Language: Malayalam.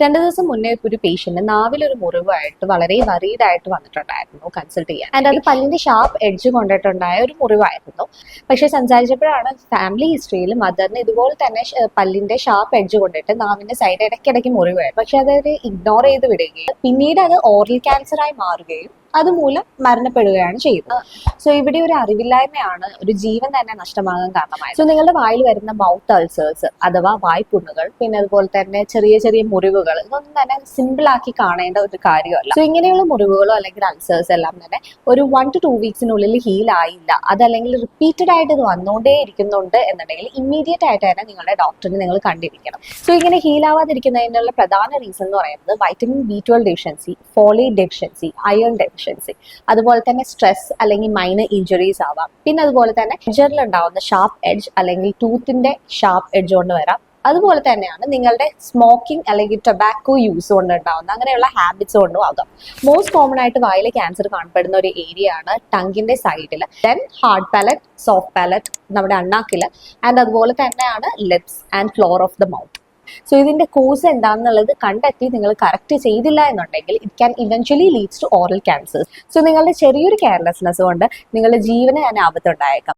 2 ദിവസം മുന്നേ ഒരു പേഷ്യന്റ് നാവിലൊരു മുറിവായിട്ട് വളരെ വറീഡ് ആയിട്ട് വന്നിട്ടുണ്ടായിരുന്നു കൺസൾട്ട് ചെയ്യാൻ. ആൻഡ് അത് പല്ലിന്റെ ഷാർപ്പ് എഡ്ജ് കൊണ്ടിട്ടുണ്ടായ ഒരു മുറിവായിരുന്നു. പക്ഷെ സംസാരിച്ചപ്പോഴാണ് ഫാമിലി ഹിസ്റ്ററിയിൽ മദറിന് ഇതുപോലെ തന്നെ പല്ലിന്റെ ഷാർപ്പ് എഡ്ജ് കൊണ്ടിട്ട് നാവിന്റെ സൈഡ് ഇടയ്ക്കിടയ്ക്ക് മുറിവായി. പക്ഷെ അതൊരു ഇഗ്നോർ ചെയ്ത് വിടുകയും പിന്നീട് അത് ഓറൽ ക്യാൻസറായി മാറുകയും അതുമൂലം മരണപ്പെടുകയാണ് ചെയ്യുന്നത്. സോ ഇവിടെ ഒരു അറിവില്ലായ്മയാണ് ഒരു ജീവൻ തന്നെ നഷ്ടമാകാൻ കാരണമായത്. സോ നിങ്ങളുടെ വായിൽ വരുന്ന മൗത്ത് അൾസേഴ്സ് അഥവാ വായ്പുണ്ണുകൾ, പിന്നെ അതുപോലെ തന്നെ ചെറിയ ചെറിയ മുറിവുകൾ, ഇതൊന്നും തന്നെ സിമ്പിൾ ആക്കി കാണേണ്ട ഒരു കാര്യമല്ല. സോ ഇങ്ങനെയുള്ള മുറിവുകളോ അല്ലെങ്കിൽ അൾസേഴ്സ് എല്ലാം തന്നെ ഒരു 1 to 2 വീക്സിനുള്ളിൽ ഹീൽ ആയില്ല, അതല്ലെങ്കിൽ റിപ്പീറ്റഡ് ആയിട്ട് ഇത് വന്നുകൊണ്ടേ ഇരിക്കുന്നുണ്ട് എന്നുണ്ടെങ്കിൽ ഇമ്മീഡിയറ്റ് ആയിട്ട് തന്നെ നിങ്ങളുടെ ഡോക്ടറിനെ നിങ്ങൾ കണ്ടിരിക്കണം. സോ ഇങ്ങനെ ഹീൽ ആവാതിരിക്കുന്നതിനുള്ള പ്രധാന റീസൺ എന്ന് പറയുന്നത് vitamin B12 deficiency, folate deficiency, iron deficiency, അതുപോലെ തന്നെ സ്ട്രെസ് അല്ലെങ്കിൽ മൈനർ ഇഞ്ചുറീസ് ആവാം. പിന്നെ അതുപോലെ തന്നെ എഡ്ജറിൽ ഉണ്ടാവുന്ന ഷാർപ്പ് എഡ്ജ് അല്ലെങ്കിൽ ടൂത്തിന്റെ ഷാർപ്പ് എഡ്ജ് കൊണ്ട് വരാം. അതുപോലെ തന്നെയാണ് നിങ്ങളുടെ സ്മോക്കിംഗ് അല്ലെങ്കിൽ ടൊബാക്കോ യൂസ് കൊണ്ട് ഉണ്ടാവുന്ന അങ്ങനെയുള്ള ഹാബിറ്റ്സ് കൊണ്ടും ആകാം. മോസ്റ്റ് കോമൺ ആയിട്ട് വായിലെ ക്യാൻസർ കാണപ്പെടുന്ന ഒരു ഏരിയ ആണ് ടങ്ങിന്റെ സൈഡിൽ, then hard palate, soft palate, നമ്മുടെ അണ്ണാക്കില്, ആൻഡ് അതുപോലെ തന്നെയാണ് lips and floor of the mouth. So ഇതിന്റെ കോസ് എന്താണെന്നുള്ളത് കണ്ടെത്തി നിങ്ങൾ കറക്റ്റ് ചെയ്തില്ല എന്നുണ്ടെങ്കിൽ it can eventually leads to oral cancer. So നിങ്ങളുടെ ചെറിയൊരു കെയർലെസ്നെസ് കൊണ്ട് നിങ്ങളുടെ ജീവന് തന്നെ ആപത്തുണ്ടായേക്കാം.